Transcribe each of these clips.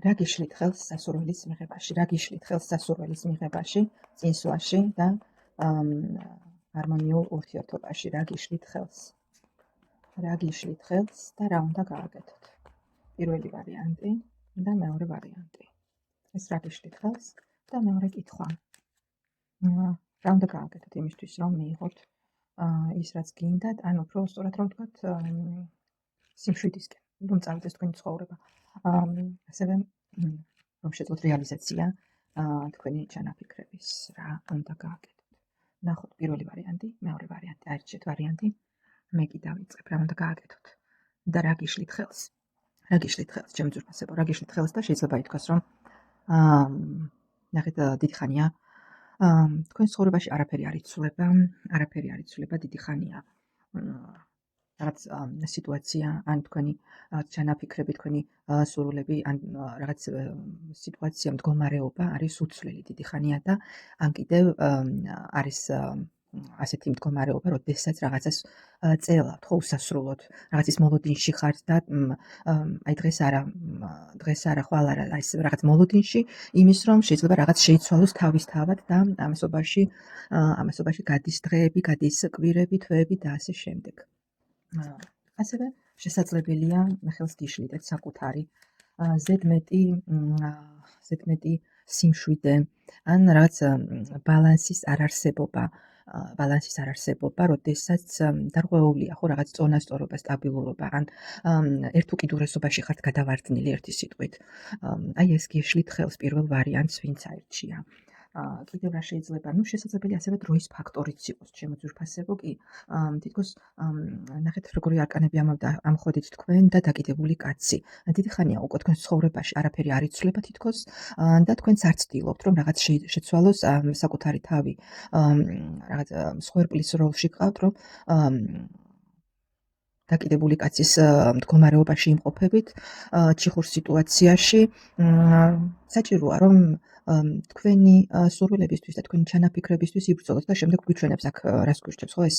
რა გიშლით ხელს სასურველის მიღებაში, რა გიშლით ხელს სასურველის მიღებაში, წინსვლაში და ჰარმონიულ ურთიერთობაში, რა გიშლით ხელს და რა უნდა გააკეთოთ. პირველი ვარიანტი და მეორე ვარიანტი. ეს რა გიშლით ხელს და მეორე კითხვა. რა უნდა გააკეთოთ იმისთვის, რომ მიიღოთ ის, რაც გინდათ, ან უფრო სწორად რომ ვთქვათ, სიმშვიდისკენ, რომ წავიდეს თქვენი ცხოვრება. ასევე რომ შეძლოთ რეალიზაცია თქვენი ჩანაფიქრების, რა უნდა გააკეთოთ. ნახოთ პირველი ვარიანტი, მეორე ვარიანტი, აირჩიეთ ვარიანტი, მე კი დავიწყებ, რა უნდა გააკეთოთ და რა გიშლით ხელს. რა გიშლით ხელს, ჩემი ძვირფასებო, რა გიშლით ხელს და შეიძლება ითქვას, რომ ნახეთ, დიდი ხანია თქვენ ცხოვრებაში არაფერი არ იცვლება, დიდი ხანია რაღაც სიტუაცია, ან თქვენი ჩანაფიქრები, თქვენი სურვილები, ან რაღაც სიტუაცია, მდგომარეობა არის უცვლელი დიდი ხანია და ან კიდევ არის ასეთი მდგომარეობა, როდესაც რაღაცას წელავთ, ხო უსასრულოდ, რაღაცის მოლოდინში ხართ და აი დღეს არა, ხვალ არა, აი რაღაც მოლოდინში იმის, რომ შეიძლება რაღაც შეიცვალოს თავისთავად და ამასობაში გადის დღეები, გადის კვირები, თვეები და ასე შემდეგ. ასევე შესაძლებელია ხელს გიშლიდეთ საკუთარი ზედმეტი სიმშვიდე, ან რაღაც ბალანსის არარსებობა, როდესაც დარღვეულია, ხო, რაღაც წონასწორობა, სტაბილურობა, ან ერთ უკიდურესობაში ხართ გადავარდნილი ერთი სიტყვით. აი ეს გიშლით ხელს პირველ ვარიანტს ვინც აირჩია. კიდევ რა შეიძლება, შესაძლებელია ასევე დროის ფაქტორიც იყოს, ჩემო ძვირფასებო, კი, თითქოს ნახეთ, როგორი არკანები ამходით თქვენ და დაკიდებული კაცი. დიდი ხანია უკვე თქვენ ცხოვრებაში არაფერი არ იცვლება თითქოს და თქვენც არ ცდილობთ, რომ რაღაც შეცვალოს საკუთარი თავი, რაღაც მსხვერპლის როლში გყავთ, რომ დაკიდებული კაცის მდგომარეობაში იმყოფებით, ჩიხურ სიტუაციაში, საჭიროა, რომ თქვენი სურვილებისთვის და თქვენი ჩანაფიქრებისთვის იბრძოლოთ და შემდეგ გვიჩვენებს აქ რას გვირჩევს, ხო, ეს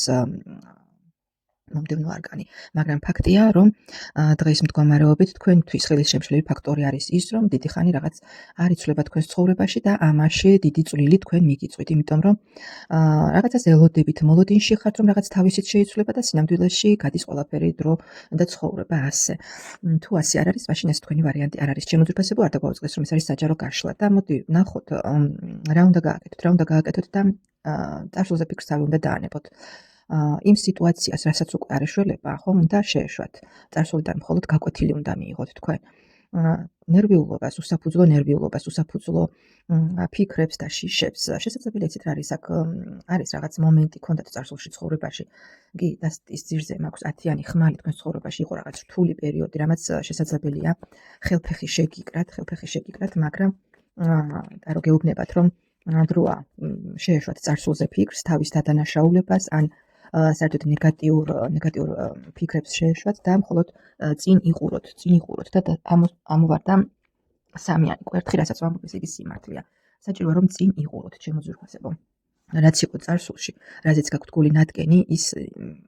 მომდევნო არკანი, მაგრამ ფაქტია, რომ დღის მდგომარეობით თქვენთვის ხელისშემშლელი ფაქტორი არის ის, რომ დიდი ხანი რაღაც არ იცვლება თქვენს ცხოვრებაში და ამაში დიდი წვლილი თქვენ მიგიწვით, იმიტომ რომ რაღაცას ელოდებით, მოლოდინში ხართ, რომ რაღაც თავისით შეიცვლება და სინამდვილეში გადის ყველაფერი დრო და ცხოვრება ასე. თუ ასე არ არის, მაშინ ეს თქვენი ვარიანტი არ არის. ჩემო ძვირფასებო, არ დაგვაუწყდეს, რომ ეს არის საჯარო გაშლა და მოდი ნახოთ, რა უნდა გააკეთოთ და წარსულზე ფიქრს თავი უნდა დაანებოთ. იმ სიტუაციას, რასაც უკვე არ ეშველება, ხომ, უნდა შეეშვათ. წარსულიდან მხოლოდ გაკვეთილი უნდა მიიღოთ თქვენ. ნერვიულობას, უსაფუძვლო ფიქრებს და შიშებს. შესაძლებელია იცით რა არის, აქ არის რაღაც მომენტი ქონდათ წარსულში ცხოვრებაში. კი, და ის ძირზე მაქვს 10-იანი ხმალი თქვენ ცხოვრებაში იყო რაღაც რთული პერიოდი, რამაც შესაძლებელია ხელფეხი შეგიკრათ, მაგრამ და რო გეუბნებათ, რომ დროა შეეშვათ წარსულზე ფიქრს, თავის დადანაშაულებას, ან საერთოდ ნეგატიურ ფიქრებს შეეშვათ და მხოლოდ წინ იყუროთ და ამოვარდა სამიანი კვერთხი, რასაც ვამბობ, ეს იგი სიმართლეა. საჭიროა, რომ წინ იყუროთ, ჩემო ძვირფასებო. რაც იყო წარსულში, რაზეც გაქვთ გული ნატკენი,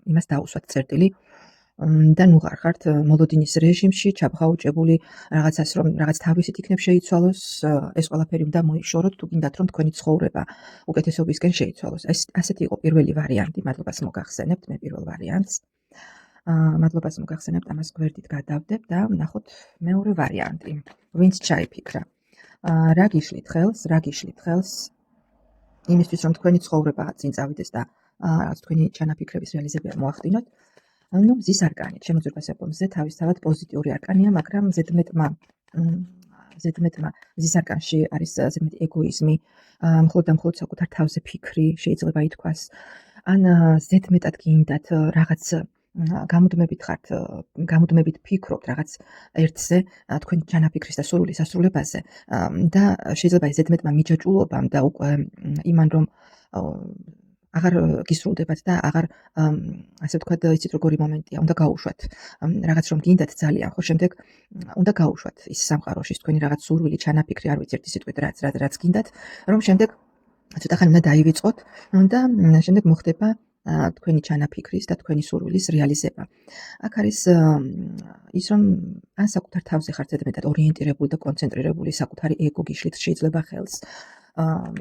იმას დაუსვათ წერტილი და ნუ ღარ ხართ მოლოდინის რეჟიმში, ჩაბღაუჭებული რაღაცას, რომ რაღაც თავისით იქნებ შეიცვალოს, ეს ყველაფერი უნდა მოიშოროთ, თუ გინდათ, რომ თქვენი ცხოვრება უკეთესობისკენ შეიცვალოს. ასეთი იყო პირველი ვარიანტი, მადლობას მოგახსენებთ, მე პირველ ვარიანტს. მადლობას მოგახსენებთ, ამას გვერდით გადავდებ და ნახოთ მეორე ვარიანტი. ვინც ჩაიფიქრა. რა გიშლით ხელს იმისთვის, რომ თქვენი ცხოვრება წინ წავიდეს და რაღაც თქვენი ჩანაფიქრების რეალიზება მოახდინოთ. მზის არკანი, ჩემო ძვირფასებო, მზე თავისთავად პოზიტიური არკანია, მაგრამ ზედმეტმა მზის არკანში არის ზედმეტი ეგოიზმი, მხოლოდ და მხოლოდ საკუთარ თავზე ფიქრი, შეიძლება ითქვას, ან ზედმეტად გინდათ რაღაც გამუდმებით ფიქრობთ რაღაც ერთზე, თქვენი ჩანაფიქრის და სურვილის ასრულებაზე და შეიძლება ზედმეტმა მიჯაჭვულობამ და უკვე იმან, რომ აღარ გისრულდებათ და აღარ ასე ვთქვათ, იცით როგორი მომენტია, უნდა გაუშვათ რაღაც რომ გინდათ ძალიან, ხო, შემდეგ უნდა გაუშვათ ის სამყაროში თქვენი რაღაც სურვილი, ჩანაფიქრი, არ ვიცი ერთი სიტყვით რაც გინდათ, რომ შემდეგ ცოტა ხანი უნდა დაივიწყოთ და შემდეგ მოხდება თქვენი ჩანაფიქრის და თქვენი სურვილის რეალიზება. აქ არის ის, რომ ან საკუთარ თავზე ხართ ზედმეტად ორიენტირებული და კონცენტრირებული, საკუთარი ეგო გიშლით შეიძლება ხელს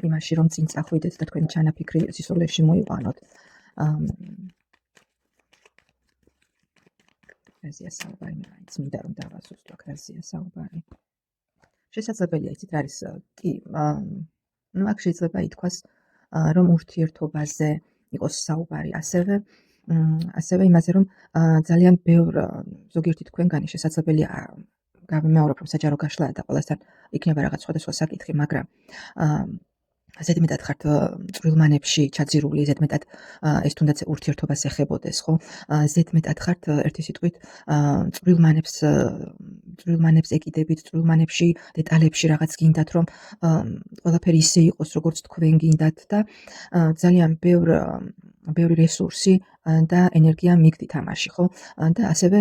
იმაში, რომ წინ წახვიდეთ და თქვენი ჩანაფიქრი სისრულეში მოიყვანოთ. რაზეა საუბარი, მე მაინც მინდა რომ დავასუსტო, აქ რაზეა საუბარი. შესაძლებელია, იცით რა არის, კი, აქ შეიძლება ითქვას, რომ ურთიერთობაზე იყოს საუბარი, ასევე იმაზე, რომ ძალიან ბევრ ზოგიერთი თქვენგანი შესაძლებელია გავიმეორებ, რომ საჯარო გაშლაა და ყველასთან იქნება რაღაც სხვადასხვა საკითხი, მაგრამ ზედმეტად ხართ წვრილმანებში ჩაძირული, ზედმეტად ეს თუნდაც ურთიერთობას ეხებოდეს, ხო? ზედმეტად ხართ ერთი სიტყვით წვრილმანებს ეკიდებით, წვრილმანებში, დეტალებში რაღაც გინდათ, რომ ყველაფერი ისე იყოს, როგორც თქვენ გინდათ და ძალიან ბევრი რესურსი და ენერგია მიგდით ამაში, ხო? და ასევე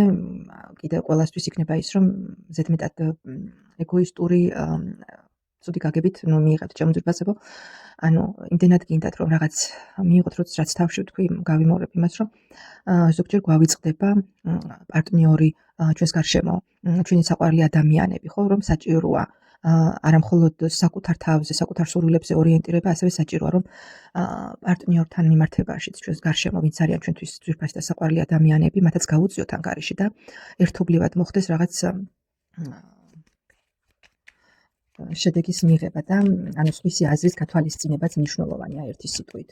კიდევ ყველასთვის იქნება ის, რომ ზედმეტად ეგოისტური ცუდი გაგებით, მიიღებთ ჩემო ძვირფასებო, იმდენად გინდათ, რომ რაღაც მიიღოთ, რაც თავში ვთქვი, გავიმეორებ იმას, რომ ზოგჯერ გვავიწყდება პარტნიორი, ჩვენს გარშემო, ჩვენი საყვარელი ადამიანები, ხო, რომ საჭიროა არა მხოლოდ საკუთარ თავზე, საკუთარ სურვილებზე ორიენტირება, ასევე საჭიროა, რომ პარტნიორთან მიმართებაშიც ჩვენს გარშემო, ვინც არიან ჩვენთვის ძვირფასი და საყვარელი ადამიანები, მათაც გაუწიოთ ანგარიში და ერთობლივად მოხდეს რაღაც შედეგის მიღება და სხვისი აზრის გათვალისწინებაც მნიშვნელოვანია ერთი სიტყვით.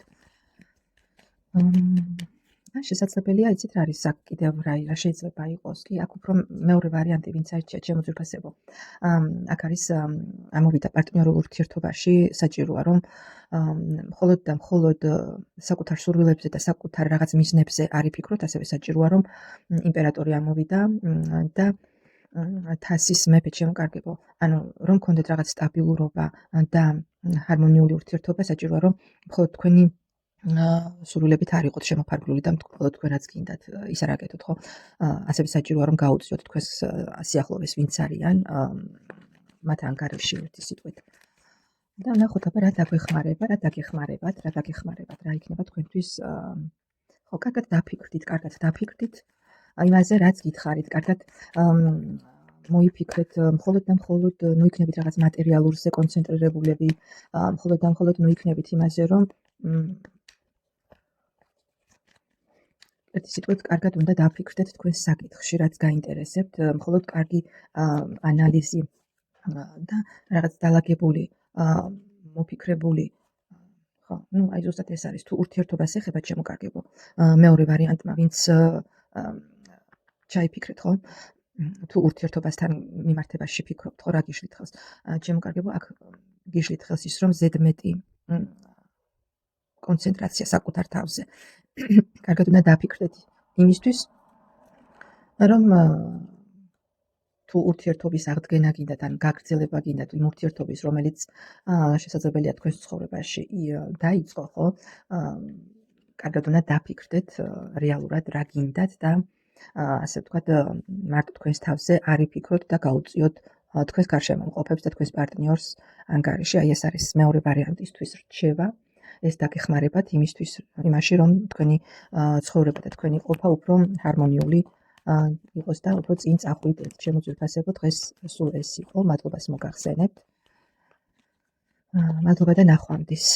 შესაძლებელია, იცით რა არის, აქ კიდევ რა შეიძლება იყოს, კი, აქ უფრო მეორე ვარიანტი, ვინც არჩია ჩემო ძვირფასებო. აქ არის ამოვიდა პარტნიორულ ურთიერთობაში, საჭიროა, რომ მხოლოდ და მხოლოდ საკუთარ სურვილებზე და საკუთარ რაღაც მიზნებზე არ იფიქროთ, ასევე საჭიროა, რომ იმპერატორი ამოვიდა და თასის მეფე შემოკარგებო, რომ გქონდეთ რაღაც სტაბილურობა და ჰარმონიული ურთიერთობა, საჭიროა, რომ მხოლოდ თქვენი სურვილებით არ იყოთ შემოფარგლული და მხოლოდ თქვენ რაც გინდათ ის არ აკეთოთ, ხო? ასევე საჭიროა, რომ გაუწიოთ თქვენს სიახლოვეს ვინც არიან მათ ანგარიში ერთი სიტყვით. და ვნახოთ აბა რა დაგეხმარებათ, რა იქნება თქვენთვის, ხო, კარგად დაფიქრდით იმაზე, რაც გითხარით, კარგად მოიფიქრეთ, მხოლოდ და მხოლოდ იქნებით რაღაც მატერიალურზე კონცენტრირებულები, მხოლოდ და მხოლოდ იქნებით იმაზე, რომ ერთი სიტყვით კარგად უნდა დაფიქრდეთ თქვენს საკითხში, რაც გაინტერესებთ, მხოლოდ კარგი ანალიზი და რაღაც დალაგებული, მოფიქრებული, ხო, აი ზუსტად ეს არის, თუ ურთიერთობას ეხება შემოკარგებო, მეორე ვარიანტმა, ვინც ჩაიფიქრეთ, ხო? თუ ურთიერთობასთან მიმართებაში ფიქრობთ, ხო, რა გიშლით ხელს? შემოკარგებო, აქ გიშლით ხელს ის, რომ ზედმეტი კონცენტრაცია საკუთარ თავზე. კარგად უნდა დაფიქრდეთ იმისთვის, რომ თუ ურთიერთობის აღდგენა გინდათ, ან გაგრძელება გინდათ იმ ურთიერთობის, რომელიც შესაძლებელია თქვენს ცხოვრებაში დაიწყო, ხო? კარგად უნდა დაფიქრდეთ რეალურად რა გინდათ და ასე ვთქვათ, მარტო თქვენს თავზე არ იფიქროთ და გაუწიოთ თქვენს გარშემო მყოფებს და თქვენს პარტნიორს ანგარიში. აი ეს არის მეორე ვარიანტისთვის რჩევა. ეს დაგეხმარებათ იმაში, რომ თქვენი ცხოვრება და თქვენი ყოფა უფრო ჰარმონიული იყოს და უფრო წინ წახვიდეთ. ჩემო ძვირფასებო, დღეს სულ ეს იყო. მადლობას მოგახსენებთ. მადლობა და ნახვამდის.